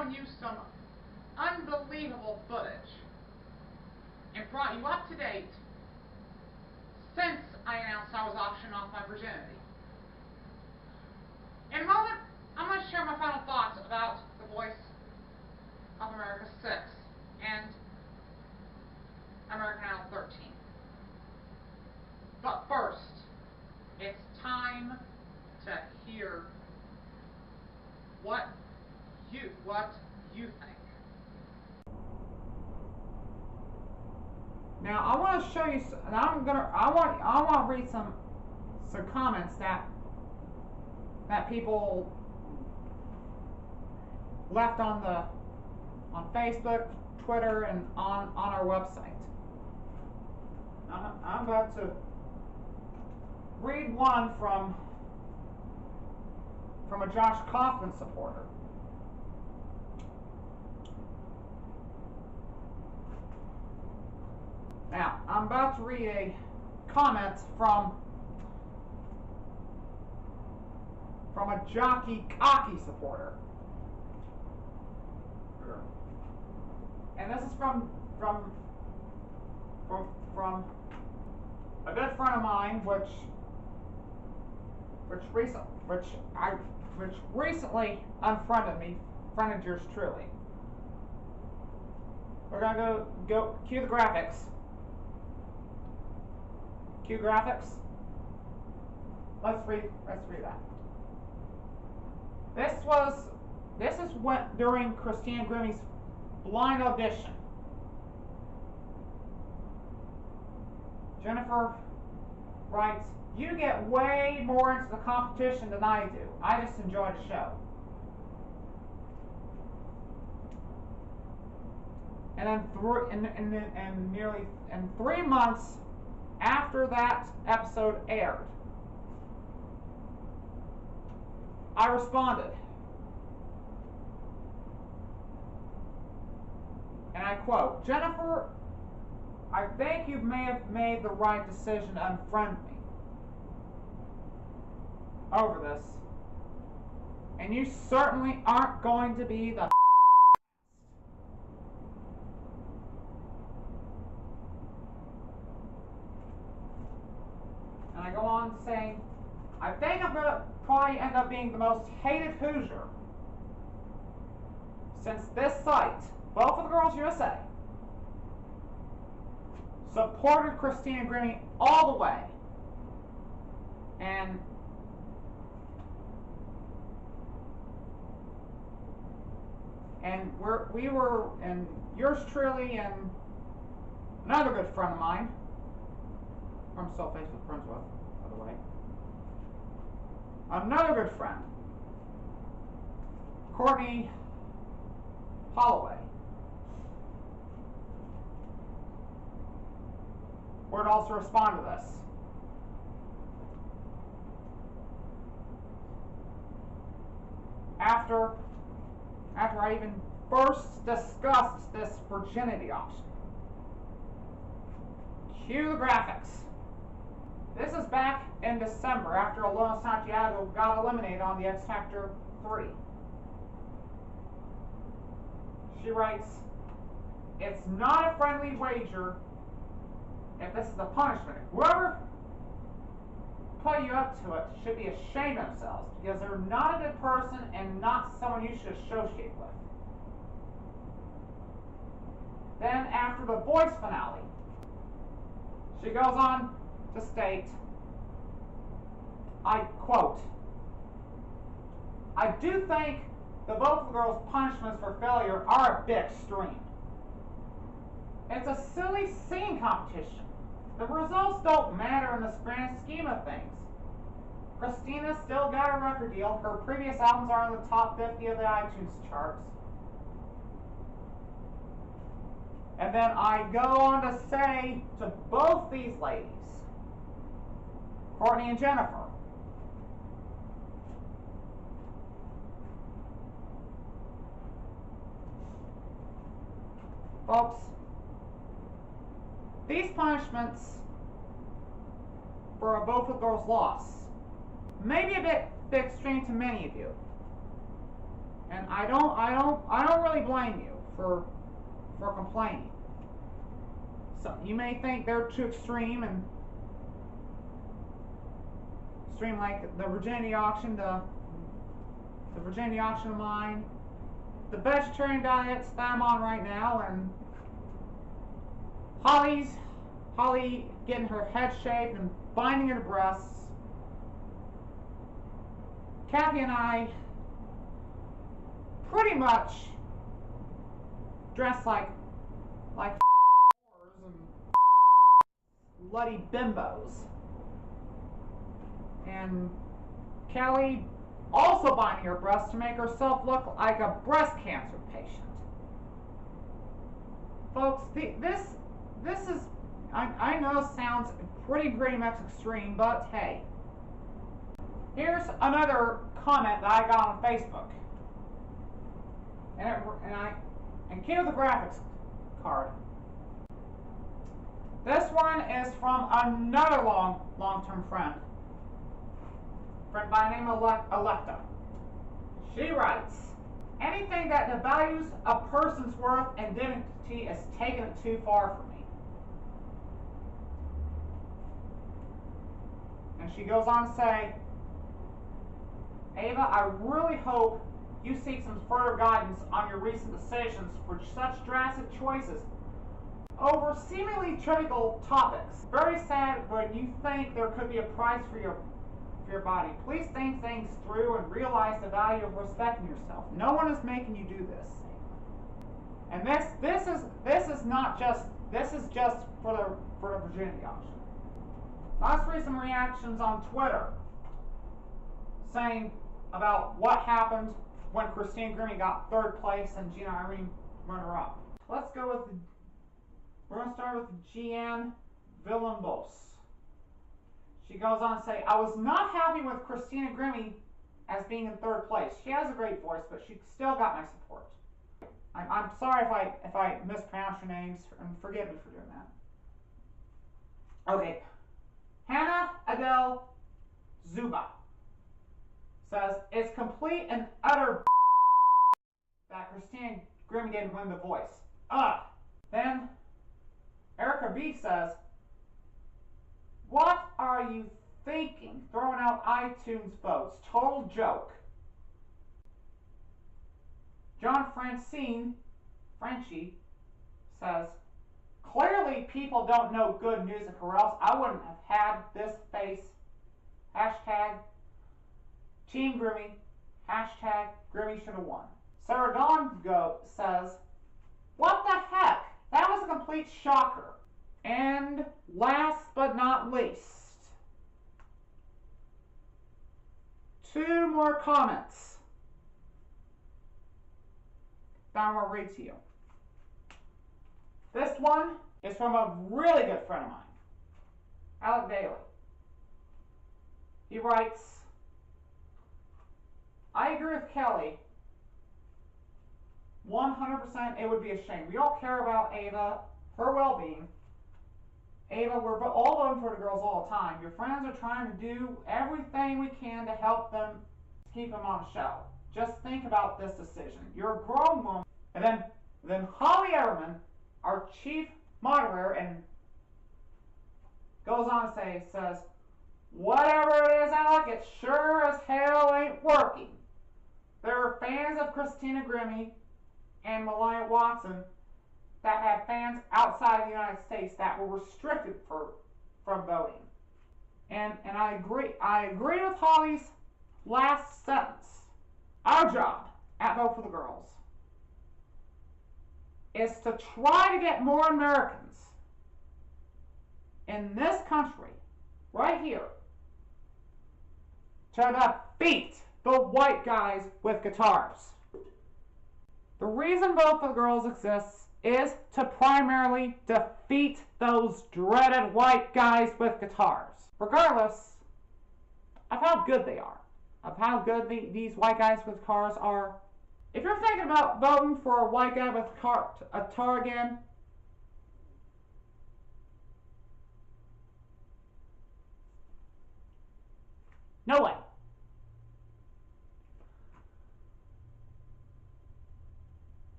shown you some unbelievable footage and brought you up to date since I announced I was auctioning off my virginity. In a moment, I'm going to share my final thoughts about The Voice of America VI and American Idol XIII. But first, it's time to hear what you think. Now I want to show you. I want to read some comments that people left on Facebook, Twitter, and on our website. I'm about to read one from a Josh Kaufman supporter. Now, I'm about to read a comment from a Jockey Cocky supporter. And this is from a good friend of mine, which recently unfriended yours truly. We're gonna go cue the graphics. Cue graphics. Let's read that. This is what during Christina Grimmie's blind audition. Jennifer writes, "You get way more into the competition than I do. I just enjoy the show." And then nearly 3 months after that episode aired, I responded, and I quote, "Jennifer, I think you may have made the right decision to unfriend me over this, and you certainly aren't going to be the And I go on saying, "I think I'm going to probably end up being the most hated Hoosier since this site, Both of the Girls USA, supported Christina Grimmie all the way. And we were, and yours truly and another good friend of mine, who I'm still Facebook friends with, by the way, another good friend, Courtney Holloway, would also respond to this. After I even first discussed this virginity option. Cue the graphics. This is back in December after Alona Santiago got eliminated on the X Factor 3. She writes, "It's not a friendly wager if this is a punishment. Whoever put you up to it should be ashamed of themselves because they're not a good person and not someone you should associate with." Then after the Voice finale, she goes on to state, I quote, "I do think the Both of the Girls' punishments for failure are a bit extreme. It's a silly singing competition. The results don't matter in the grand scheme of things. Christina still got a record deal. Her previous albums are in the top 50 of the iTunes charts." And then I go on to say to both these ladies, Courtney and Jennifer, folks, these punishments for a Both of the Girls loss may be a bit extreme to many of you. And I don't really blame you for complaining. So you may think they're too extreme and extreme, like the Virginity auction, the Virginity auction of mine, the vegetarian diets that I'm on right now, and Holly getting her head shaved and binding her breasts. Kathy and I pretty much dress like and bloody bimbos. And Kelly also binding her breasts to make herself look like a breast cancer patient. Folks, this is, I know sounds pretty much extreme, but hey. Here's another comment that I got on Facebook. And cue the graphics card. This one is from another long-term friend by the name of Electa. She writes, anything that devalues a person's worth and dignity is taking it too far for me. And she goes on to say, Ava, I really hope you seek some further guidance on your recent decisions for such drastic choices over seemingly trivial topics. Very sad when you think there could be a price for your body. Please think things through and realize the value of respecting yourself. No one is making you do this. And this is not just, this is just for the Virginity auction. Let's read some reactions on Twitter saying about what happened when Christina Grimmie got third place and Gina Irene runner up. We're going to start with Jeanne Villenbos. She goes on to say, I was not happy with Christina Grimmie as being in third place. She has a great voice, but she still got my support. I'm sorry if I mispronounce your names, and forgive me for doing that. Okay. Hannah Adele Zuba says, it's complete and utter that Christina Grimmie didn't win The Voice. Ugh. Then Erica B says, what are you thinking? Throwing out iTunes votes. Total joke. John Frenchie says, clearly people don't know good music, or else I wouldn't have had this face. Hashtag Team Grimmie. Hashtag Grimmie should have won. Sarah Dawn says, what the heck? That was a complete shocker. And last but not least, two more comments that I want to read to you. This one is from a really good friend of mine, Alec Daly. He writes, I agree with Kelly 100%. It would be a shame. We all care about Ava, her well-being. Ava, we're all voting for the girls all the time. Your friends are trying to do everything we can to help them, keep them on the show. Just think about this decision. You're a grown woman. And then Holly Everman, our chief moderator, and goes on to says, whatever it is, Alec, it sure as hell ain't working. There are fans of Christina Grimmie and Malia Watson that had fans outside the United States that were restricted from voting. And I agree with Holly's last sentence. Our job at Vote for the Girls is to try to get more Americans in this country, right here, to defeat the white guys with guitars. The reason Vote for the Girls exists is to primarily defeat those dreaded white guys with guitars, regardless of how good they are, of how good these white guys with guitars are. If you're thinking about voting for a white guy with a guitar again, no way.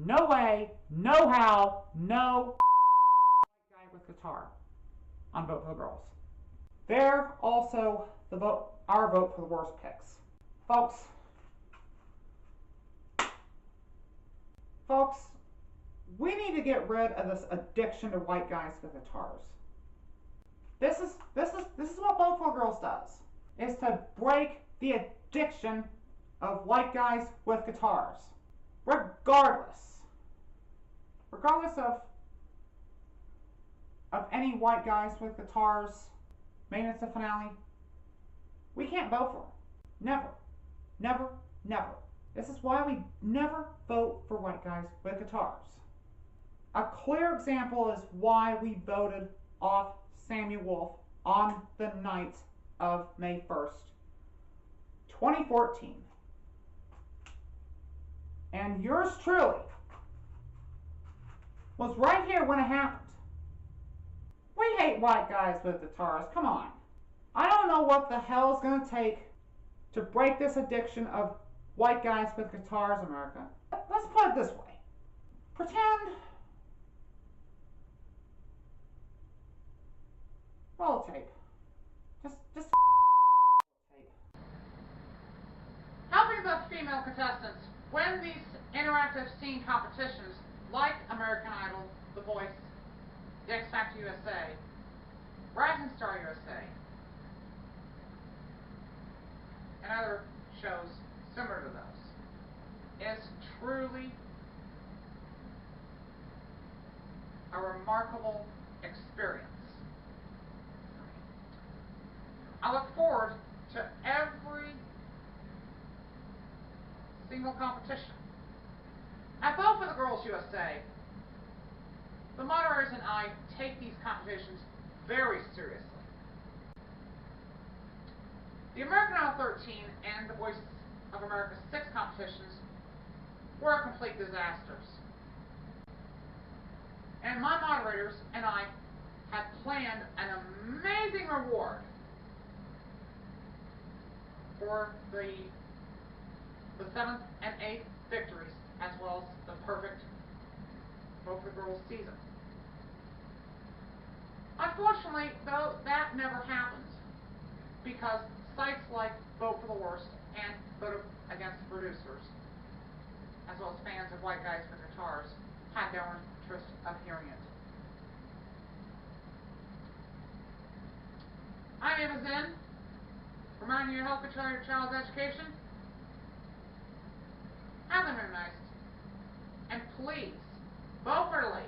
no way, no how, no guy with guitar on Vote for the Girls. They're also our vote for the worst picks. Folks, we need to get rid of this addiction to white guys with guitars. This is what Vote for the Girls does, is to break the addiction of white guys with guitars. Regardless of any white guys with guitars making it to finale, we can't vote for them. Never. Never, never. This is why we never vote for white guys with guitars. A clear example is why we voted off Samuel Wolf on the night of May 1st, 2014. And yours truly was right here when it happened. We hate white guys with guitars, come on. I don't know what the hell it's going to take to break this addiction of white guys with guitars, America. Let's put it this way. Pretend, roll tape. Just tape. Helping the female contestants win these interactive scene competitions like American Idol, The Voice, The X Factor USA, Rising Star USA, and other shows similar to those, is truly a remarkable experience. I look forward to every single competition. At Vote for the Girls USA, the moderators and I take these competitions very seriously. The American Idol XIII and the Voice of America VI competitions were complete disasters. And my moderators and I had planned an amazing reward for the 7th and 8th victories, as well as the perfect Vote for the Girls season. Unfortunately, though, that never happened because sites like Vote for the Worst and Vote Against the Producers, as well as fans of white guys with guitars, had no interest of hearing it. I'm Ava Zinn, reminding you to help control your child's education. Have them nice. And please, vote for the lady.